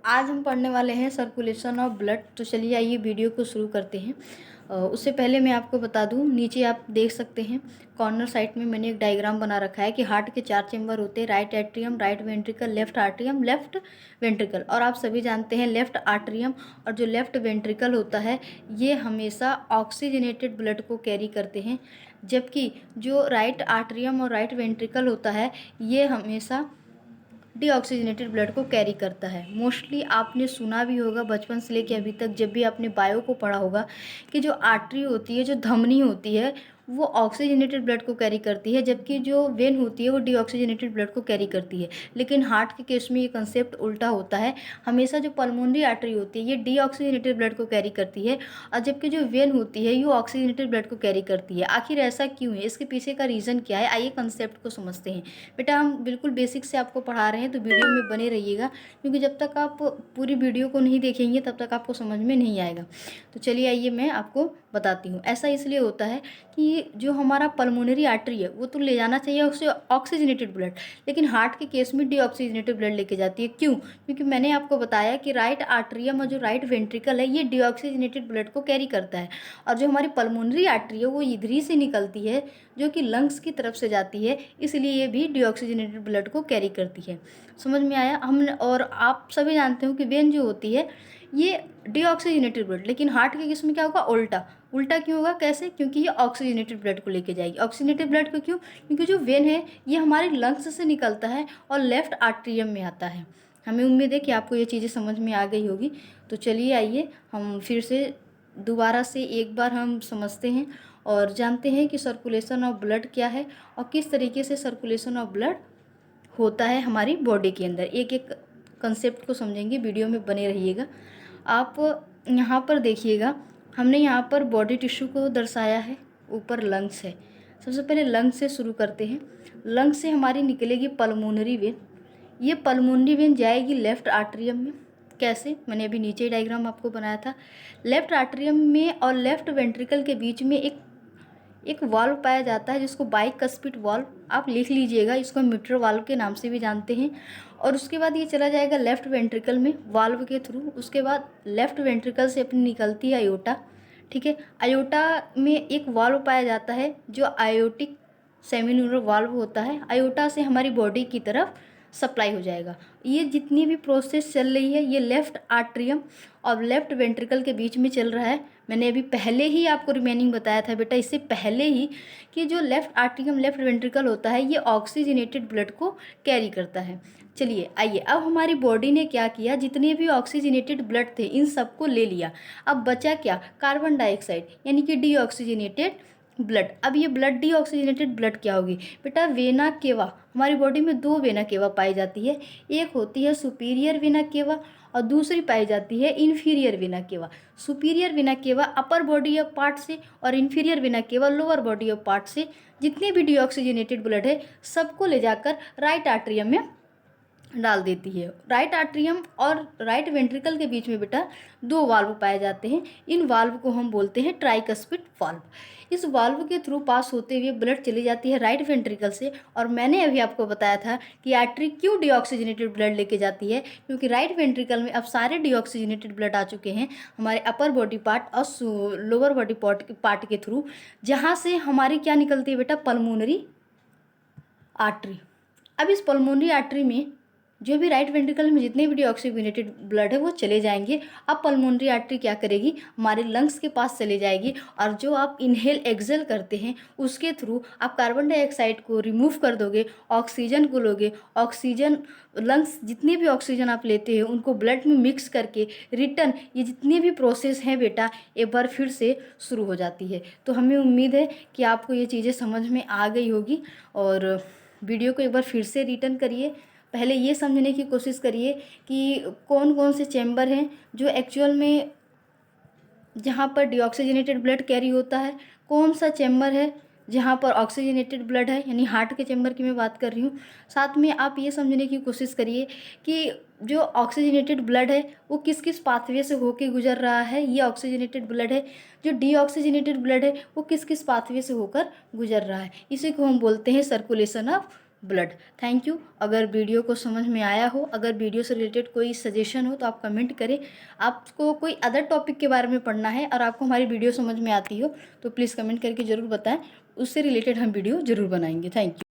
आज हम पढ़ने वाले हैं सर्कुलेशन ऑफ ब्लड। तो चलिए आइए वीडियो को शुरू करते हैं। उससे पहले मैं आपको बता दूं, नीचे आप देख सकते हैं कॉर्नर साइड में मैंने एक डायग्राम बना रखा है कि हार्ट के 4 चेंबर होते हैं, right atrium, right ventricle, left atrium, left ventricle. और आप सभी जानते हैं लेफ्ट आर्ट्रियम और जो लेफ्ट वेंट्रिकल होता है ये हमेशा ऑक्सीजनेटेड ब्लड को कैरी करते हैं, जबकि जो राइट आर्ट्रियम और राइट वेंट्रिकल होता है ये हमेशा डीऑक्सीजनेटेड ब्लड को कैरी करता है। मोस्टली आपने सुना भी होगा बचपन से लेके अभी तक, जब भी आपने बायो को पढ़ा होगा कि जो आर्टरी होती है, जो धमनी होती है, वो ऑक्सीजनेटेड ब्लड को कैरी करती है, जबकि जो वेन होती है वो डीऑक्सीजनेटेड ब्लड को कैरी करती है। लेकिन हार्ट के केस में ये कंसेप्ट उल्टा होता है। हमेशा जो पल्मोनरी आर्टरी होती है ये डीऑक्सीजनेटेड ब्लड को कैरी करती है, और जबकि जो वेन होती है ये ऑक्सीजनेटेड ब्लड को कैरी करती है। आखिर ऐसा क्यों है, इसके पीछे का रीज़न क्या है, आइए कंसेप्ट को समझते हैं। बेटा हम बिल्कुल बेसिक से आपको पढ़ा रहे हैं, तो वीडियो में बने रहिएगा, क्योंकि जब तक आप पूरी वीडियो को नहीं देखेंगे तब तक आपको समझ में नहीं आएगा। तो चलिए आइए मैं आपको बताती हूँ। ऐसा इसलिए होता है कि जो हमारा पल्मोनरी आर्टरी है वो तो ले जाना चाहिए उसे ऑक्सीजनेटेड ब्लड, लेकिन हार्ट के केस में डीऑक्सीजनेटेड ब्लड लेके जाती है। क्यों? क्योंकि मैंने आपको बताया कि राइट आर्टरियम और जो राइट वेंट्रिकल है ये डीऑक्सीजनेटेड ब्लड को कैरी करता है, और जो हमारी पल्मोनरी आर्टरी है वो इधर ही से निकलती है जो कि लंग्स की तरफ से जाती है, इसलिए ये भी डीऑक्सीजनेटेड ब्लड को कैरी करती है। समझ में आया? हमने और आप सभी जानते हो कि वेन जो होती है ये डीऑक्सीजनेटेड ब्लड, लेकिन हार्ट के केस में क्या होगा? उल्टा। उल्टा क्यों होगा? कैसे? क्योंकि ये ऑक्सीजनेटेड ब्लड को लेके जाएगी। ऑक्सीजनेटेड ब्लड को क्यों? क्योंकि जो वेन है ये हमारे लंग्स से निकलता है और लेफ्ट आर्ट्रियम में आता है। हमें उम्मीद है कि आपको ये चीज़ें समझ में आ गई होगी। तो चलिए आइए हम फिर से दोबारा से एक बार हम समझते हैं और जानते हैं कि सर्कुलेशन ऑफ ब्लड क्या है और किस तरीके से सर्कुलेशन ऑफ ब्लड होता है हमारी बॉडी के अंदर। एक एक कंसेप्ट को समझेंगे, वीडियो में बने रहिएगा। आप यहाँ पर देखिएगा, हमने यहाँ पर बॉडी टिश्यू को दर्शाया है, ऊपर लंग्स है। सबसे पहले लंग्स से शुरू करते हैं। लंग्स से हमारी निकलेगी पल्मोनरी वेन। ये पल्मोनरी वेन जाएगी लेफ्ट आर्ट्रियम में। कैसे? मैंने अभी नीचे ही डायग्राम आपको बनाया था। लेफ्ट आर्ट्रियम में और लेफ्ट वेंट्रिकल के बीच में एक वाल्व पाया जाता है जिसको बाइकस्पिड वाल्व आप लिख लीजिएगा, इसको मिट्रल वाल्व के नाम से भी जानते हैं। और उसके बाद ये चला जाएगा लेफ्ट वेंट्रिकल में वाल्व के थ्रू। उसके बाद लेफ्ट वेंट्रिकल से अपनी निकलती है आयोटा। ठीक है, आयोटा में एक वाल्व पाया जाता है जो आयोटिक सेमिन्यूलर वाल्व होता है। आयोटा से हमारी बॉडी की तरफ सप्लाई हो जाएगा। ये जितनी भी प्रोसेस चल रही है ये लेफ्ट आर्ट्रियम और लेफ्ट वेंट्रिकल के बीच में चल रहा है। मैंने अभी पहले ही आपको रिमेनिंग बताया था बेटा, इससे पहले ही, कि जो लेफ्ट आर्ट्रियम लेफ्ट वेंट्रिकल होता है ये ऑक्सीजनेटेड ब्लड को कैरी करता है। चलिए आइए, अब हमारी बॉडी ने क्या किया, जितने भी ऑक्सीजनेटेड ब्लड थे इन सबको ले लिया। अब बचा क्या? कार्बन डाइऑक्साइड, यानी कि डीऑक्सीजनेटेड ब्लड। अब ये ब्लड डीऑक्सीजनेटेड ब्लड क्या होगी बेटा? Vena cava. हमारी बॉडी में 2 वेना केवा पाई जाती है, एक होती है सुपीरियर वेना केवा और दूसरी पाई जाती है inferior vena cava. Superior vena cava upper body of part से और inferior vena cava lower body of part से जितने भी डीऑक्सीजनेटेड ब्लड है सबको ले जाकर राइट आर्ट्रियम में डाल देती है। राइट आर्ट्रियम और राइट वेंट्रिकल के बीच में बेटा 2 वाल्व पाए जाते हैं। इन वाल्व को हम बोलते हैं ट्राइकस्पिड वाल्व। इस वाल्व के थ्रू पास होते हुए ब्लड चली जाती है राइट वेंट्रिकल से। और मैंने अभी आपको बताया था कि आर्टरी क्यों डीऑक्सीजनेटेड ब्लड लेके जाती है, क्योंकि राइट वेंट्रिकल में अब सारे डीऑक्सीजनेटेड ब्लड आ चुके हैं हमारे अपर बॉडी पार्ट और लोअर बॉडी पार्ट के थ्रू, जहाँ से हमारी क्या निकलती है बेटा? Pulmonary artery. अब इस पल्मोनरी आर्टरी में जो भी राइट वेंट्रिकल में जितने भी डीऑक्सीजनेटेड ब्लड है वो चले जाएंगे। अब पल्मोनरी आर्टरी क्या करेगी? हमारे लंग्स के पास चले जाएगी, और जो आप इनहेल एक्सेल करते हैं उसके थ्रू आप कार्बन डाइऑक्साइड को रिमूव कर दोगे, ऑक्सीजन को लोगे। ऑक्सीजन, लंग्स जितने भी ऑक्सीजन आप लेते हैं उनको ब्लड में मिक्स करके रिटर्न, ये जितने भी प्रोसेस हैं बेटा एक बार फिर से शुरू हो जाती है। तो हमें उम्मीद है कि आपको ये चीज़ें समझ में आ गई होगी। और वीडियो को एक बार फिर से रिटर्न करिए, पहले ये समझने की कोशिश करिए कि कौन कौन से चैम्बर हैं जो एक्चुअल में जहाँ पर डीऑक्सीजनेटेड ब्लड कैरी होता है, कौन सा चैम्बर है जहाँ पर ऑक्सीजनेटेड ब्लड है, यानी हार्ट के चैम्बर की मैं बात कर रही हूँ। साथ में आप ये समझने की कोशिश करिए कि जो ऑक्सीजनेटेड ब्लड है वो किस किस पाथवे से होके गुजर रहा है, ये ऑक्सीजनेटेड ब्लड है। जो डीऑक्सीजनेटेड ब्लड है वो किस किस पाथवे से होकर गुजर रहा है। इसी को हम बोलते हैं circulation of blood. Thank you. अगर वीडियो को समझ में आया हो, अगर वीडियो से रिलेटेड कोई सजेशन हो तो आप कमेंट करें। आपको कोई अदर टॉपिक के बारे में पढ़ना है और आपको हमारी वीडियो समझ में आती हो तो प्लीज़ कमेंट करके ज़रूर बताएं, उससे रिलेटेड हम वीडियो ज़रूर बनाएंगे। Thank you.